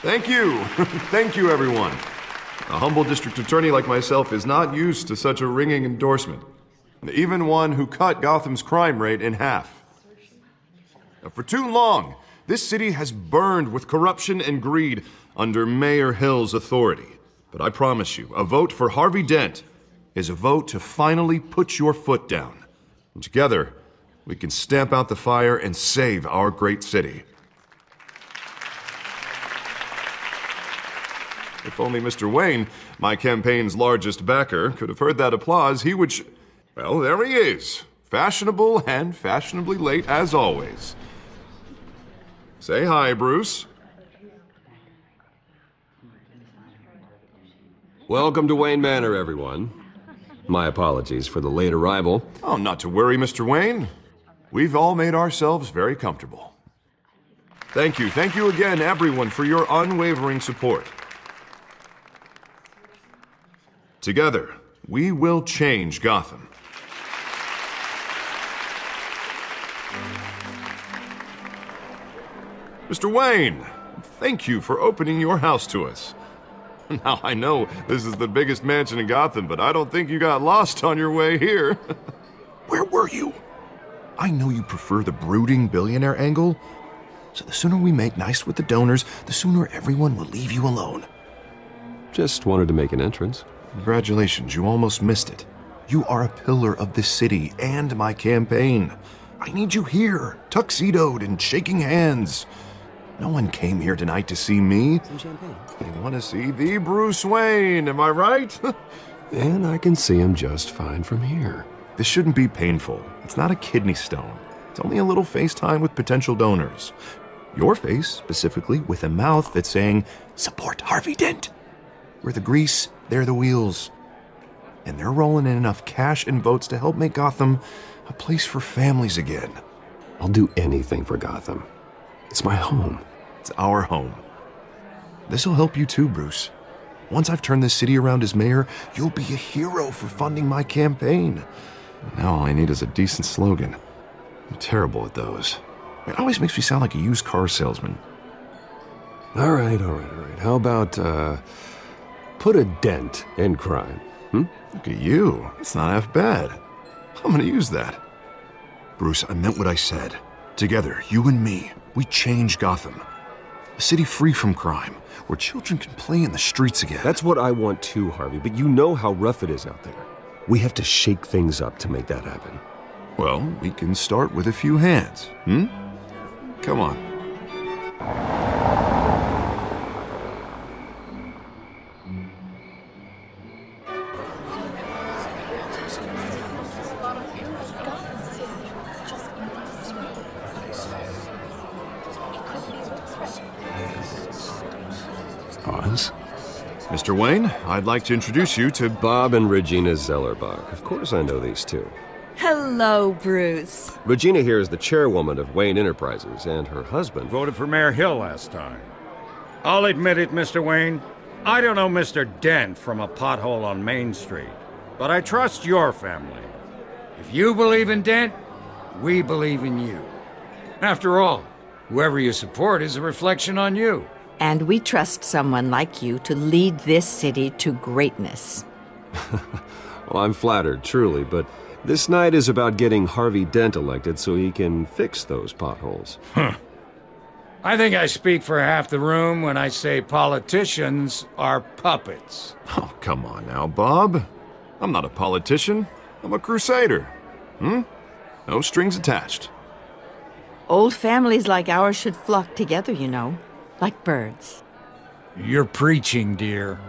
Thank you. Thank you, everyone. A humble district attorney like myself is not used to such a ringing endorsement. Even one who cut Gotham's crime rate in half. For too long, this city has burned with corruption and greed under Mayor Hill's authority. But I promise you, a vote for Harvey Dent is a vote to finally put your foot down. And together, we can stamp out the fire and save our great city. If only Mr. Wayne, my campaign's largest backer, could have heard that applause, he would well, there he is. Fashionable and fashionably late as always. Say hi, Bruce. Welcome to Wayne Manor, everyone. My apologies for the late arrival. Oh, not to worry, Mr. Wayne. We've all made ourselves very comfortable. Thank you again, everyone, for your unwavering support. Together, we will change Gotham. Mr. Wayne, thank you for opening your house to us. Now, I know this is the biggest mansion in Gotham, but I don't think you got lost on your way here. Where were you? I know you prefer the brooding billionaire angle, so the sooner we make nice with the donors, the sooner everyone will leave you alone. Just wanted to make an entrance. Congratulations, you almost missed it. You are a pillar of this city and my campaign. I need you here, tuxedoed and shaking hands. No one came here tonight to see me. Some champagne. They want to see the Bruce Wayne, am I right? And I can see him just fine from here. This shouldn't be painful. It's not a kidney stone. It's only a little FaceTime with potential donors. Your face, specifically, with a mouth that's saying, "Support Harvey Dent." We're the grease, they're the wheels. And they're rolling in enough cash and votes to help make Gotham a place for families again. I'll do anything for Gotham. It's my home. It's our home. This'll help you too, Bruce. Once I've turned this city around as mayor, you'll be a hero for funding my campaign. Now all I need is a decent slogan. I'm terrible at those. It always makes me sound like a used car salesman. All right. How about, put a dent in crime, Look at you. It's not half bad. I'm gonna use that. Bruce, I meant what I said. Together, you and me, we change Gotham. A city free from crime, where children can play in the streets again. That's what I want too, Harvey, but you know how rough it is out there. We have to shake things up to make that happen. Well, we can start with a few hands, Come on. Pause. Mr. Wayne, I'd like to introduce you to Bob and Regina Zellerbach. Of course I know these two. Hello, Bruce. Regina here is the chairwoman of Wayne Enterprises, and her husband... Voted for Mayor Hill last time. I'll admit it, Mr. Wayne. I don't know Mr. Dent from a pothole on Main Street, but I trust your family. If you believe in Dent, we believe in you. After all, whoever you support is a reflection on you. And we trust someone like you to lead this city to greatness. Well, I'm flattered, truly, but this night is about getting Harvey Dent elected so he can fix those potholes. I think I speak for half the room when I say politicians are puppets. Oh, come on now, Bob. I'm not a politician. I'm a crusader. No strings attached. Old families like ours should flock together, you know, like birds. You're preaching, dear.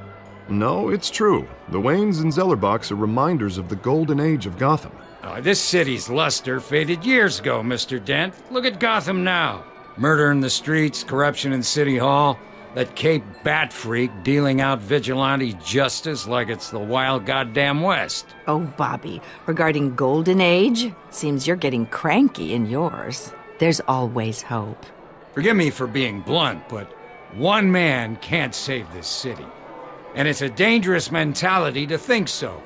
No, it's true. The Waynes and Zellerbachs are reminders of the golden age of Gotham. This city's luster faded years ago, Mr. Dent. Look at Gotham now. Murder in the streets, corruption in City Hall, that Cape Bat freak dealing out vigilante justice like it's the wild goddamn West. Oh, Bobby, regarding Golden Age, seems you're getting cranky in yours. There's always hope. Forgive me for being blunt, but one man can't save this city. And it's a dangerous mentality to think so.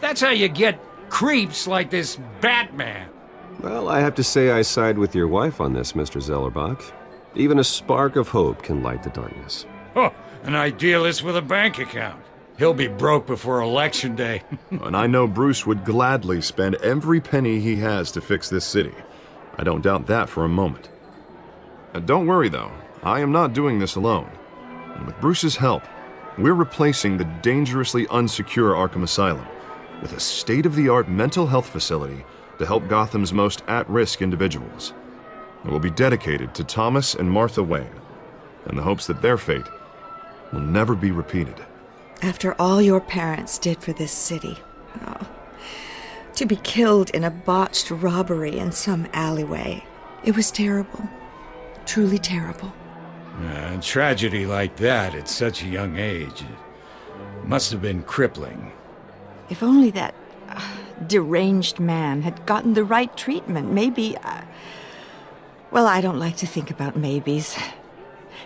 That's how you get creeps like this Batman. Well, I have to say I side with your wife on this, Mr. Zellerbach. Even a spark of hope can light the darkness. Oh, an idealist with a bank account. He'll be broke before Election Day. And I know Bruce would gladly spend every penny he has to fix this city. I don't doubt that for a moment. Don't worry, though. I am not doing this alone. And with Bruce's help, we're replacing the dangerously unsecure Arkham Asylum with a state-of-the-art mental health facility to help Gotham's most at-risk individuals. It will be dedicated to Thomas and Martha Wayne, in the hopes that their fate will never be repeated. After all your parents did for this city, oh, to be killed in a botched robbery in some alleyway, it was terrible. Truly terrible. A tragedy like that at such a young age must have been crippling. If only that deranged man had gotten the right treatment, maybe... Well, I don't like to think about maybes.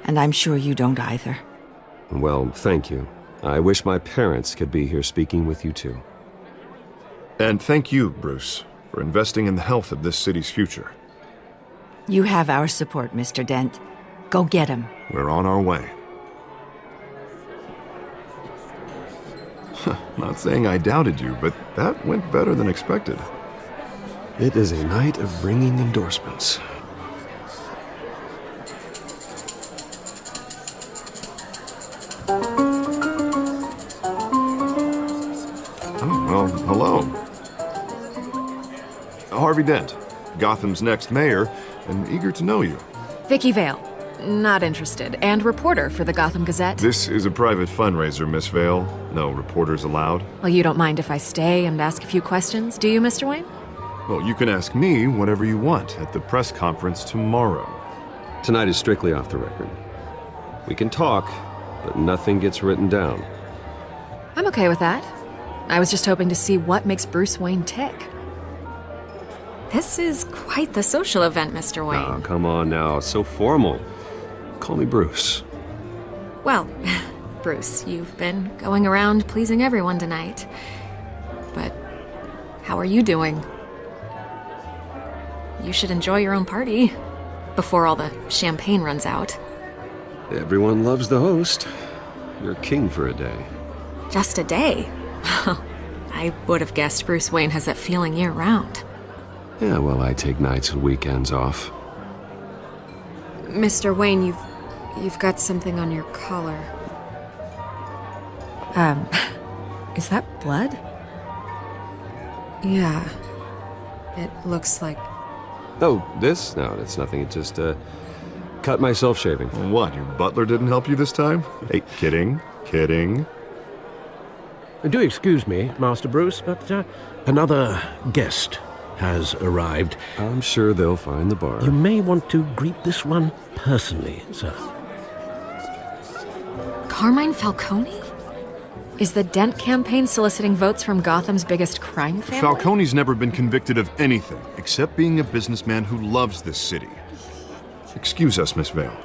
And I'm sure you don't either. Well, thank you. I wish my parents could be here speaking with you too. And thank you, Bruce, for investing in the health of this city's future. You have our support, Mr. Dent. Go get him. We're on our way. Not saying I doubted you, but that went better than expected. It is a night of ringing endorsements. Oh, well, hello. Harvey Dent, Gotham's next mayor, and eager to know you. Vicky Vale. Not interested. And reporter for the Gotham Gazette. This is a private fundraiser, Miss Vale. No reporters allowed. Well, you don't mind if I stay and ask a few questions, do you, Mr. Wayne? Well, you can ask me whatever you want at the press conference tomorrow. Tonight is strictly off the record. We can talk, but nothing gets written down. I'm okay with that. I was just hoping to see what makes Bruce Wayne tick. This is quite the social event, Mr. Wayne. Oh, come on now. So formal. Call me Bruce. Well, Bruce, you've been going around pleasing everyone tonight. But how are you doing? You should enjoy your own party before all the champagne runs out. Everyone loves the host. You're king for a day. Just a day? I would have guessed Bruce Wayne has that feeling year-round. Yeah, well, I take nights and weekends off. Mr. Wayne, you've got something on your collar. Is that blood? Yeah. It looks like... Oh, this? No, that's nothing. It just, cut myself shaving. What, your butler didn't help you this time? Hey, kidding, kidding. Do excuse me, Master Bruce, but another guest has arrived. I'm sure they'll find the bar. You may want to greet this one personally, sir. Carmine Falcone? Is the Dent campaign soliciting votes from Gotham's biggest crime family? Falcone's never been convicted of anything except being a businessman who loves this city. Excuse us, Miss Vale.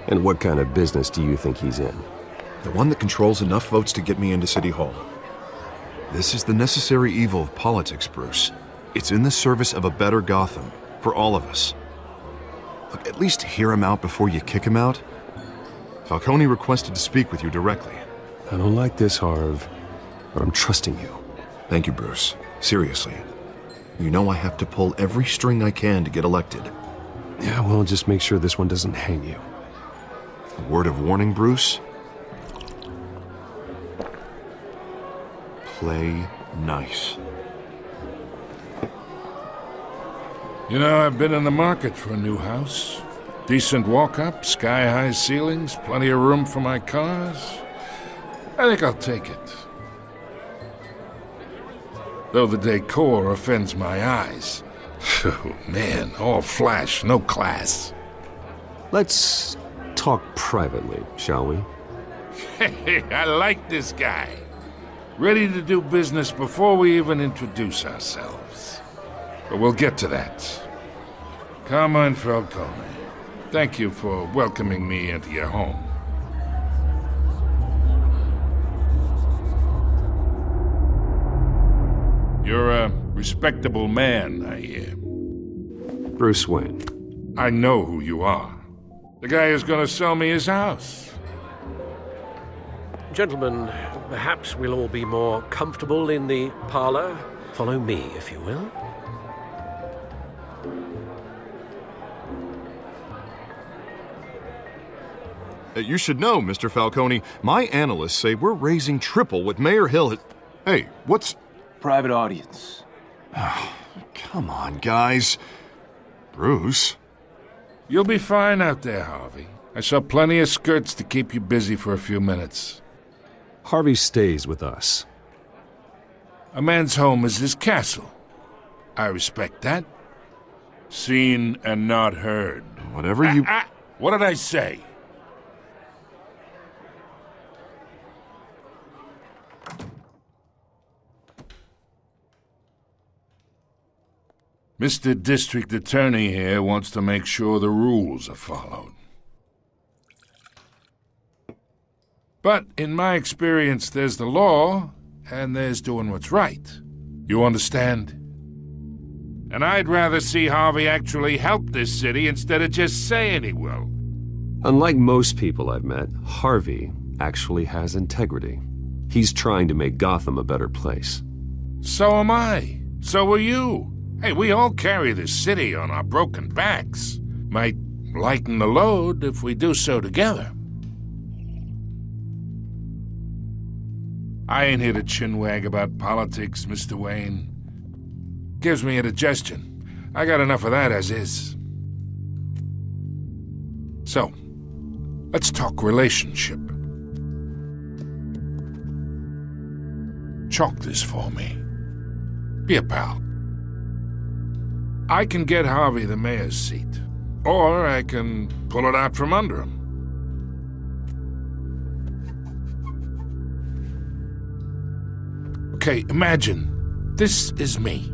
And what kind of business do you think he's in? The one that controls enough votes to get me into City Hall. This is the necessary evil of politics, Bruce. It's in the service of a better Gotham, for all of us. Look, at least hear him out before you kick him out. Falcone requested to speak with you directly. I don't like this, Harv, but I'm trusting you. Thank you, Bruce. Seriously. You know I have to pull every string I can to get elected. Yeah, well, just make sure this one doesn't hang you. A word of warning, Bruce. Play nice. You know, I've been in the market for a new house. Decent walk-up, sky-high ceilings, plenty of room for my cars. I think I'll take it. Though the decor offends my eyes. Oh, man, all flash, no class. Let's talk privately, shall we? Hey, I like this guy. Ready to do business before we even introduce ourselves. But we'll get to that. Carmine Falcone, thank you for welcoming me into your home. You're a respectable man, I hear. Bruce Wayne. I know who you are. The guy who's gonna sell me his house. Gentlemen, perhaps we'll all be more comfortable in the parlor. Follow me, if you will. You should know, Mr. Falcone, my analysts say we're raising triple what Mayor Hill had... Hey, what's... Private audience. Come on, guys. Bruce? You'll be fine out there, Harvey. I saw plenty of skirts to keep you busy for a few minutes. Harvey stays with us. A man's home is his castle. I respect that. Seen and not heard. Whatever you... What did I say? Mr. District Attorney here wants to make sure the rules are followed. But in my experience, there's the law, and there's doing what's right. You understand? And I'd rather see Harvey actually help this city instead of just saying he will. Unlike most people I've met, Harvey actually has integrity. He's trying to make Gotham a better place. So am I. So are you. Hey, we all carry this city on our broken backs. Might lighten the load if we do so together. I ain't here to chinwag about politics, Mr. Wayne. Gives me indigestion. I got enough of that as is. So, let's talk relationship. Chalk this for me. Be a pal. I can get Harvey the mayor's seat, or I can pull it out from under him. Okay, imagine this is me,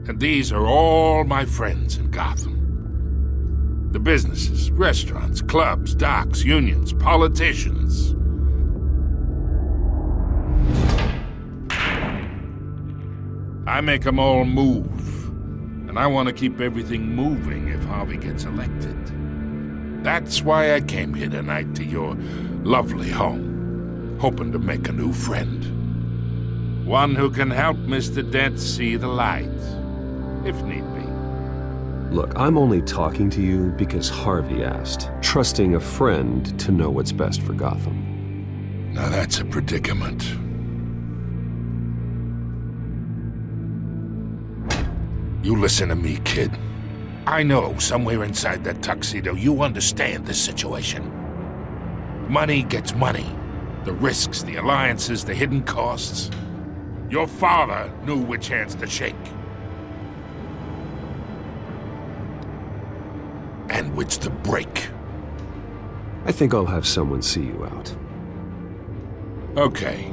and these are all my friends in Gotham. The businesses, restaurants, clubs, docks, unions, politicians. I make them all move. And I want to keep everything moving if Harvey gets elected. That's why I came here tonight to your lovely home, hoping to make a new friend. One who can help Mr. Dent see the light, if need be. Look, I'm only talking to you because Harvey asked, trusting a friend to know what's best for Gotham. Now that's a predicament. You listen to me, kid. I know somewhere inside that tuxedo you understand this situation. Money gets money. The risks, the alliances, the hidden costs. Your father knew which hands to shake. And which to break. I think I'll have someone see you out. Okay.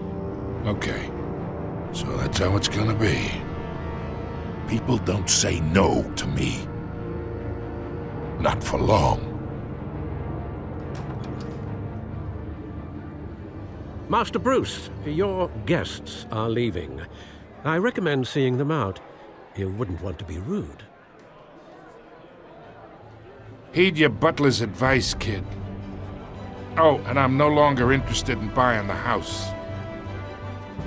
So that's how it's gonna be. People don't say no to me. Not for long. Master Bruce, your guests are leaving. I recommend seeing them out. You wouldn't want to be rude. Heed your butler's advice, kid. Oh, and I'm no longer interested in buying the house.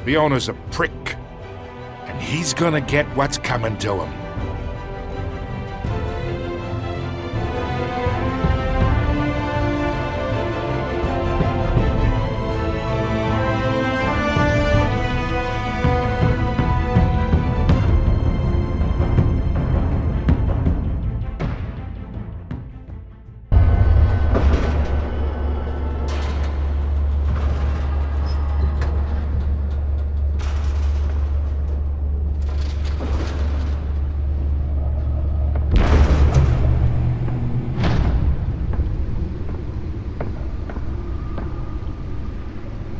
The owner's a prick. And he's gonna get what's coming to him.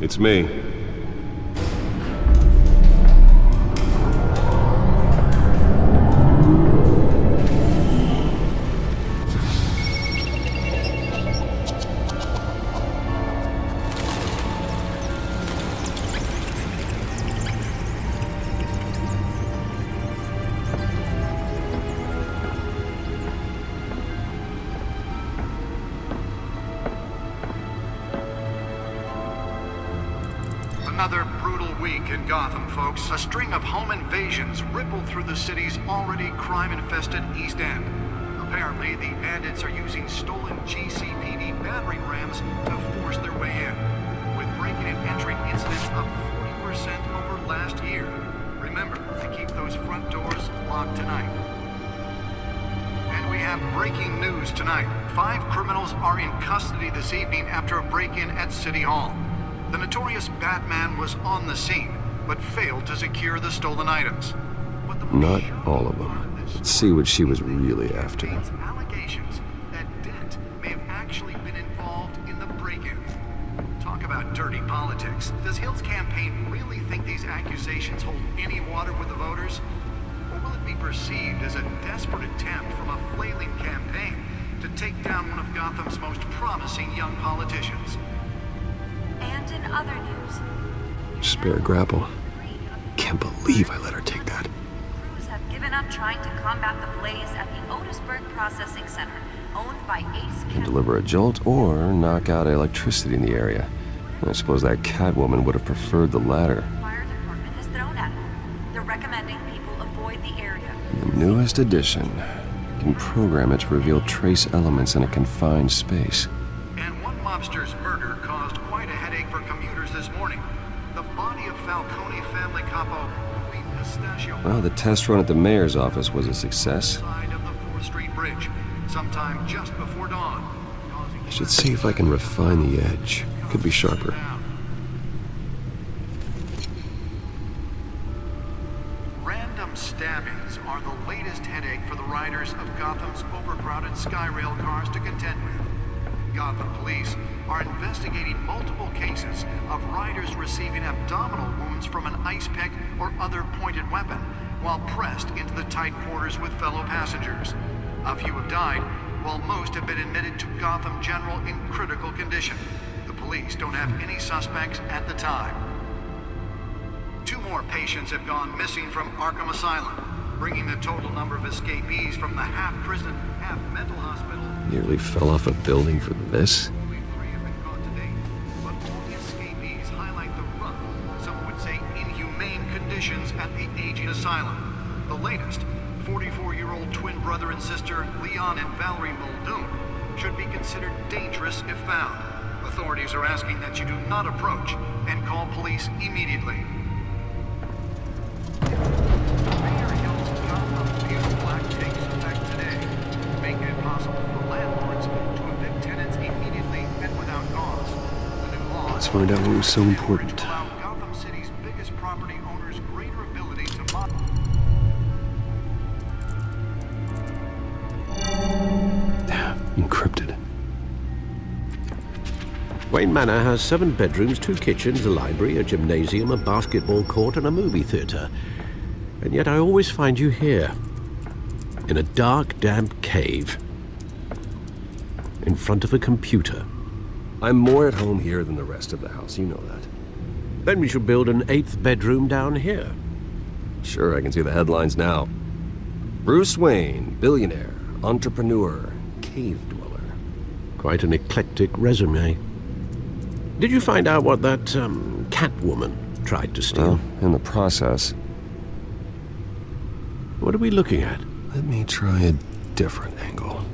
It's me. week in Gotham, folks. A string of home invasions rippled through the city's already crime-infested East End. Apparently, the bandits are using stolen GCPD battering rams to force their way in, with breaking and entering incidents up 40% over last year. Remember to keep those front doors locked tonight. And we have breaking news tonight. 5 criminals are in custody this evening after a break-in at City Hall. The notorious Batman was on the scene, but failed to secure the stolen items. Not all of them. Let's see what she was really after. Allegations that Dent may have actually been involved in the break-in. Talk about dirty politics. Does Hill's campaign really think these accusations hold any water with the voters? Or will it be perceived as a desperate attempt from a flailing campaign to take down one of Gotham's most promising young politicians? And in other news, Spare grapple. Can't believe I let her take that. crews have given up trying to combat the blaze at the Otisburg Processing Center, owned by Ace Can deliver a jolt or knock out electricity in the area. I suppose that Catwoman would have preferred the latter. Fire Department has thrown at them. They're recommending people avoid the area. The newest addition can program it to reveal trace elements in a confined space. And one mobster's murder caused quite a headache for commuters this morning. The body of Falcone family capo Louis Pistachio Well, the test run at the mayor's office was a success. side of the 4th Street Bridge, sometime just before dawn. I should see if I can refine the edge. Could be sharper. Random stabbings are the latest headache for the riders of Gotham's overcrowded Skyrail cars to contend with. Gotham police are investigating multiple cases of riders receiving abdominal wounds from an ice pick or other pointed weapon while pressed into the tight quarters with fellow passengers. A few have died, while most have been admitted to Gotham General in critical condition. The police don't have any suspects at the time. 2 more patients have gone missing from Arkham Asylum, bringing the total number of escapees from the half-prison, half-mental hospital. Nearly fell off a building for this. Only 3 have been caught to date, but all the escapees highlight the rough, some would say inhumane conditions at the aging asylum. The latest, 44-year-old twin brother and sister Leon and Valerie Muldoon, should be considered dangerous if found. Authorities are asking that you do not approach and call police immediately. Mayor Hill's Gotham Beautiful Act takes effect today, making it possible for landlords to evict tenants immediately and without cause. The new law Let's find out what was so important. to allow Gotham City's biggest property owners greater ability to Encrypted. Wayne Manor has 7 bedrooms, 2 kitchens, a library, a gymnasium, a basketball court, and a movie theater. And yet I always find you here, in a dark, damp cave, in front of a computer. I'm more at home here than the rest of the house, you know that. Then we should build an 8th bedroom down here. Sure, I can see the headlines now. Bruce Wayne, billionaire, entrepreneur, cave dweller. Quite an eclectic resume. Did you find out what that, Catwoman tried to steal? Well, in the process. What are we looking at? Let me try a different angle.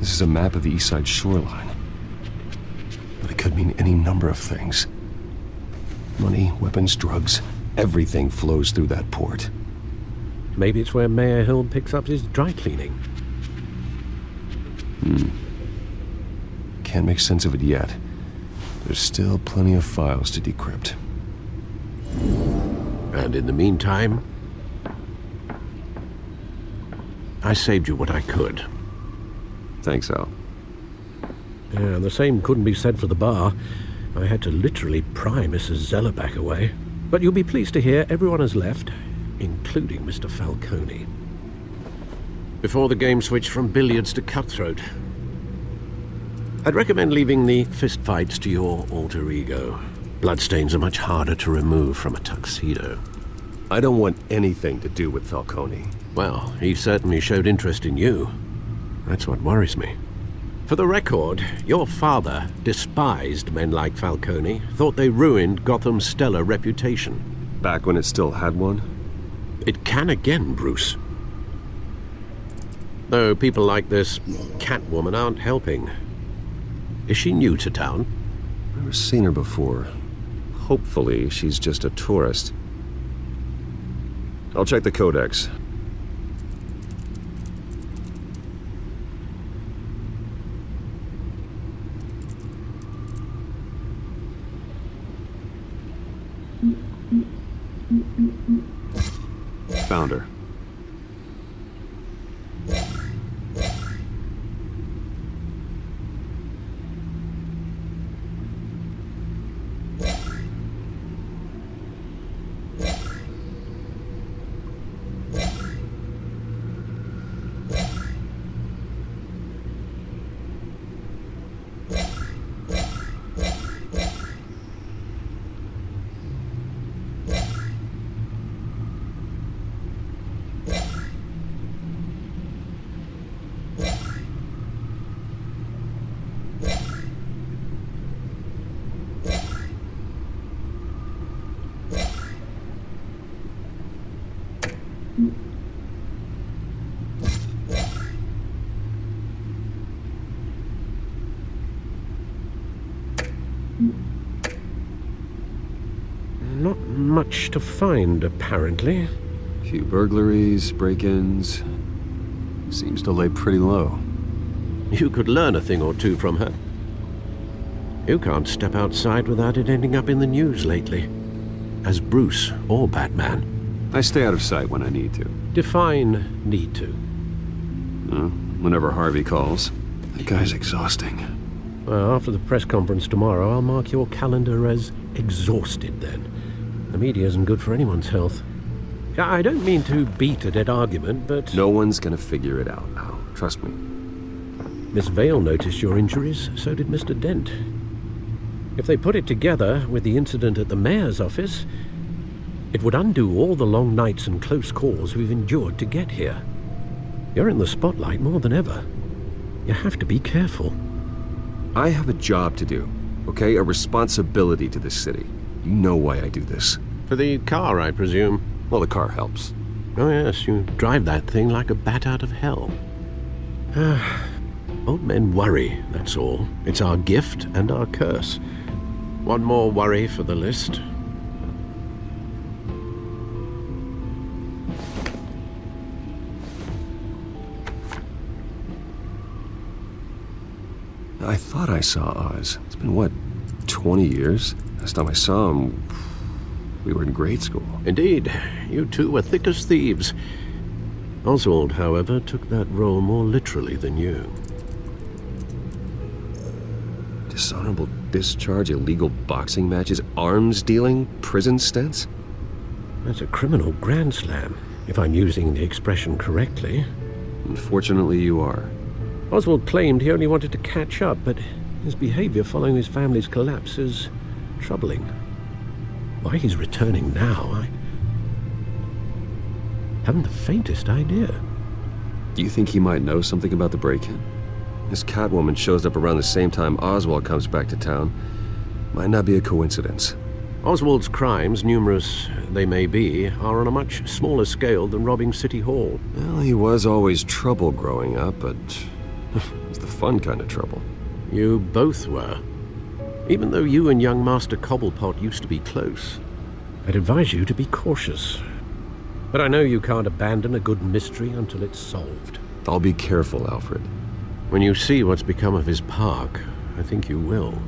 This is a map of the East Side shoreline. But it could mean any number of things. Money, weapons, drugs, everything flows through that port. Maybe it's where Mayor Hill picks up his dry cleaning. Can't make sense of it yet. There's still plenty of files to decrypt. And in the meantime, I saved you what I could. Thanks, Al. Yeah, the same couldn't be said for the bar. I had to literally pry Mrs. Zellerback away. But you'll be pleased to hear everyone has left, including Mr. Falcone. Before the game switched from billiards to cutthroat. I'd recommend leaving the fistfights to your alter ego. Bloodstains are much harder to remove from a tuxedo. I don't want anything to do with Falcone. Well, he certainly showed interest in you. That's what worries me. For the record, your father despised men like Falcone, thought they ruined Gotham's stellar reputation. Back when it still had one? It can again, Bruce. Though people like this Catwoman aren't helping. Is she new to town? Never seen her before. Hopefully, she's just a tourist. I'll check the codex. Found her. Not much to find, apparently. Few burglaries, break-ins. Seems to lay pretty low. You could learn a thing or two from her. You can't step outside without it ending up in the news lately. As Bruce or Batman. I stay out of sight when I need to. Define need to. Whenever Harvey calls. That guy's exhausting. Well, after the press conference tomorrow, I'll mark your calendar as exhausted then. The media isn't good for anyone's health. I don't mean to beat a dead argument, but... No one's gonna figure it out, Al. Trust me. Miss Vale noticed your injuries, so did Mr. Dent. If they put it together with the incident at the mayor's office, it would undo all the long nights and close calls we've endured to get here. You're in the spotlight more than ever. You have to be careful. I have a job to do, okay? A responsibility to this city. You know why I do this. For the car, I presume. Well, the car helps. Oh yes, you drive that thing like a bat out of hell. Old men worry, that's all. It's our gift and our curse. One more worry for the list. I thought I saw Oz. It's been, what, 20 years? Last time I saw him, we were in grade school. Indeed. You two were thick as thieves. Oswald, however, took that role more literally than you. Dishonorable discharge, illegal boxing matches, arms dealing, prison stints? That's a criminal grand slam, if I'm using the expression correctly. Unfortunately, you are. Oswald claimed he only wanted to catch up, but his behavior following his family's collapse is troubling. Why he's returning now, I haven't the faintest idea. Do you think he might know something about the break-in? This Catwoman shows up around the same time Oswald comes back to town. Might not be a coincidence. Oswald's crimes, numerous they may be, are on a much smaller scale than robbing City Hall. Well, he was always trouble growing up, but it's the fun kind of trouble. You both were. Even though you and young Master Cobblepot used to be close, I'd advise you to be cautious. But I know you can't abandon a good mystery until it's solved. I'll be careful, Alfred. When you see what's become of his park, I think you will.